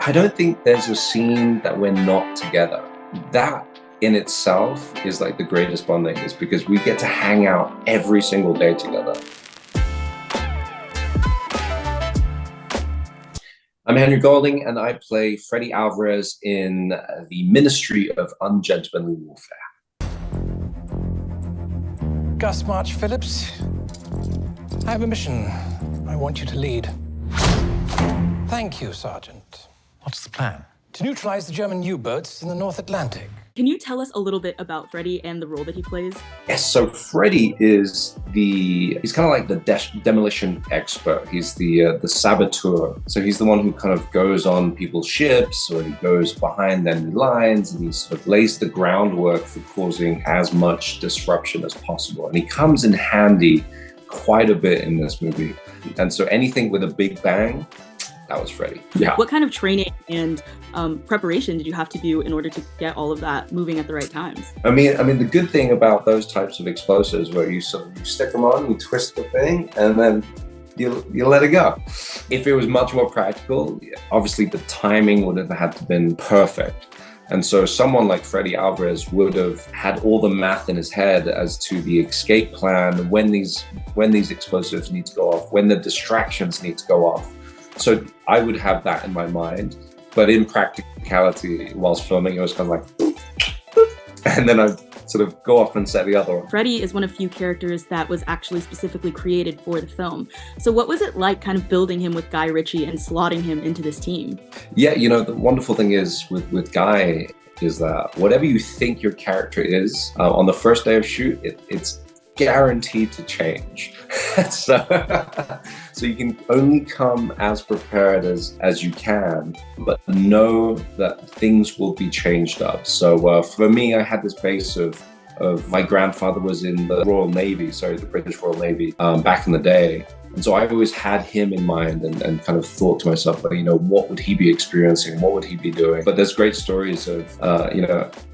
I don't think there's a scene that we're not together. That in itself is like the greatest bonding, is because we get to hang out every single day together. I'm Henry Golding, and I play Freddy Alvarez in the Ministry of Ungentlemanly Warfare. Gus March Phillips, I have a mission I want you to lead. Thank you, Sergeant. What's the plan? To neutralize the German U-boats in the North Atlantic. Can you tell us a little bit about Freddy and the role that he plays? Yes, so Freddy is he's kind of like the demolition expert. He's the saboteur. So he's the one who kind of goes on people's ships, or he goes behind enemy lines, and he sort of lays the groundwork for causing as much disruption as possible. And he comes in handy quite a bit in this movie. And so anything with a big bang, that was Freddy. Yeah. What kind of training and preparation did you have to do in order to get all of that moving at the right times? I mean, the good thing about those types of explosives, where you stick them on, you twist the thing, and then you let it go. If it was much more practical, obviously the timing would have had to been perfect. And so someone like Freddy Alvarez would have had all the math in his head as to the escape plan, when these explosives need to go off, when the distractions need to go off. So I would have that in my mind, but in practicality, whilst filming, it was kind of like, and then I'd sort of go off and set the other one. Freddy is one of few characters that was actually specifically created for the film. So what was it like kind of building him with Guy Ritchie and slotting him into this team? Yeah, the wonderful thing is with Guy is that whatever you think your character is, on the first day of shoot, it's guaranteed to change. So you can only come as prepared as you can, but know that things will be changed up. So for me, I had this base of my grandfather was in the the British Royal Navy back in the day. And so I always had him in mind and kind of thought to myself, what would he be experiencing? What would he be doing? But there's great stories of,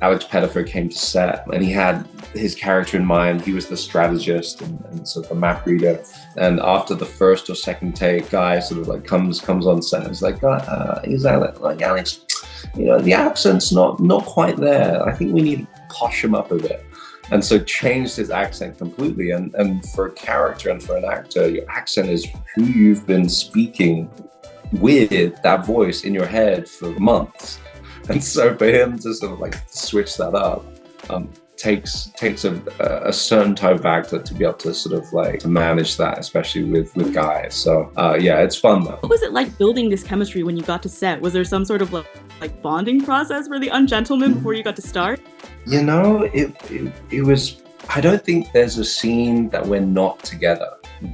Alex Pettifer came to set and he had his character in mind. He was the strategist and sort of the map reader. And after the first or second take, Guy sort of like comes on set and is like, Alex, the accent's not quite there. I think we need to posh him up a bit. And so changed his accent completely. And for a character and for an actor, your accent is who you've been speaking with, that voice in your head for months. And so for him to sort of like switch that up takes a certain type of actor to be able to sort of like to manage that, especially with guys. So yeah, it's fun though. What was it like building this chemistry when you got to set? Was there some sort of like bonding process for the Ungentlemen before you got to start? It was, I don't think there's a scene that we're not together.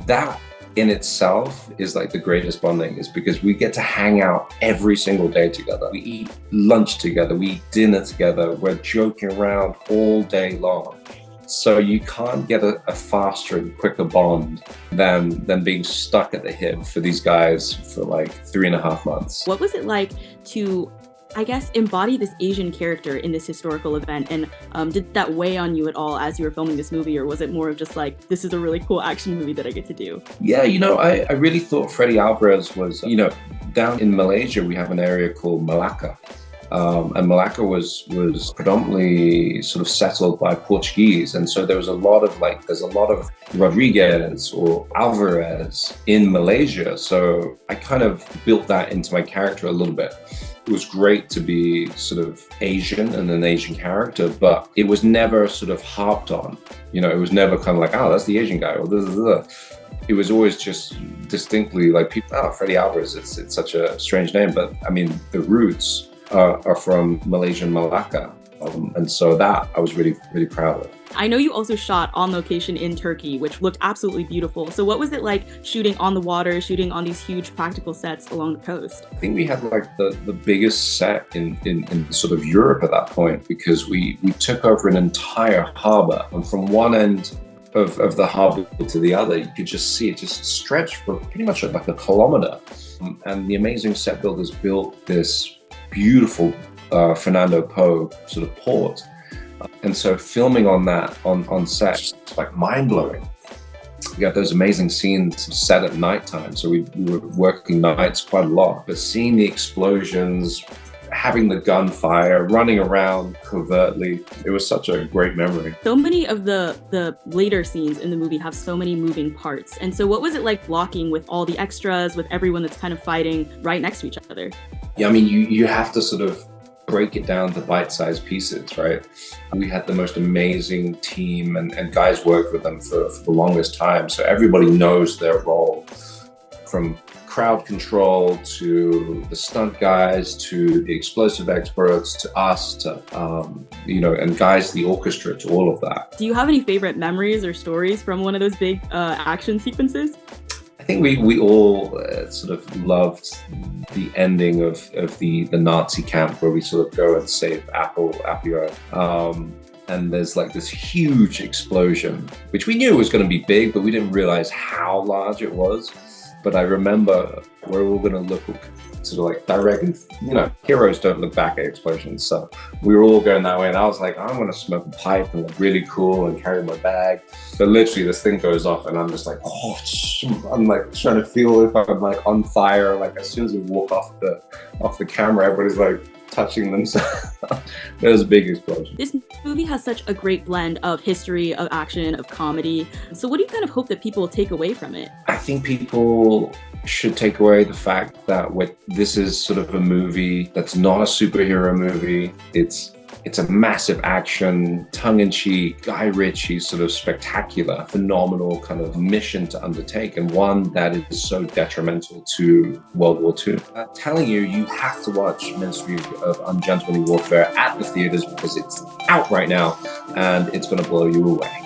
That in itself is like the greatest bonding, is because we get to hang out every single day together. We eat lunch together, we eat dinner together, we're joking around all day long. So you can't get a faster and quicker bond than being stuck at the hip for these guys for like 3.5 months. What was it like to, I guess, embody this Asian character in this historical event? And did that weigh on you at all as you were filming this movie? Or was it more of just like, this is a really cool action movie that I get to do? Yeah, I really thought Freddy Alvarez was, down in Malaysia, we have an area called Malacca. And Malacca was predominantly sort of settled by Portuguese. And so there's a lot of Rodriguez or Alvarez in Malaysia. So I kind of built that into my character a little bit. It was great to be sort of Asian and an Asian character, but it was never sort of harped on. It was never kind of like, oh, that's the Asian guy, or this. It was always just distinctly like people, Freddy Alvarez, it's such a strange name. But I mean, the roots are from Malaysian Malacca. And so that I was really, really proud of. I know you also shot on location in Turkey, which looked absolutely beautiful. So what was it like shooting on the water, shooting on these huge practical sets along the coast? I think we had like the biggest set in sort of Europe at that point, because we took over an entire harbor, and from one end of the harbor to the other, you could just see it just stretched for pretty much like a kilometer. And the amazing set builders built this beautiful Fernando Po sort of port. And so filming on that on set, it's like mind-blowing. we had those amazing scenes set at nighttime. So we were working nights quite a lot, but seeing the explosions, having the gunfire, running around covertly, it was such a great memory. So many of the later scenes in the movie have so many moving parts. And so what was it like blocking with all the extras, with everyone that's kind of fighting right next to each other? Yeah, I mean, you have to sort of break it down to bite-sized pieces, right? We had the most amazing team and guys worked with them for the longest time. So everybody knows their role, from crowd control to the stunt guys to the explosive experts to us to and guys, the orchestra, to all of that. Do you have any favorite memories or stories from one of those big action sequences? I think we all sort of loved the ending of the Nazi camp where we sort of go and save Appio. And there's like this huge explosion, which we knew was going to be big, but we didn't realize how large it was. But I remember we're all going to look sort of like direct, and heroes don't look back at explosions. So we were all going that way, and I was like, I'm going to smoke a pipe and look really cool and carry my bag. So literally this thing goes off and I'm just like, I'm like trying to feel if I'm like on fire. Like as soon as we walk off the camera, everybody's like touching themselves. It was a big explosion. This movie has such a great blend of history, of action, of comedy. So what do you kind of hope that people take away from it? I think people should take away the fact that this is sort of a movie that's not a superhero movie. It's a massive action, tongue-in-cheek, Guy Ritchie sort of spectacular, phenomenal kind of mission to undertake, and one that is so detrimental to World War II. I'm telling you, you have to watch Ministry of Ungentlemanly Warfare at the theaters because it's out right now and it's going to blow you away.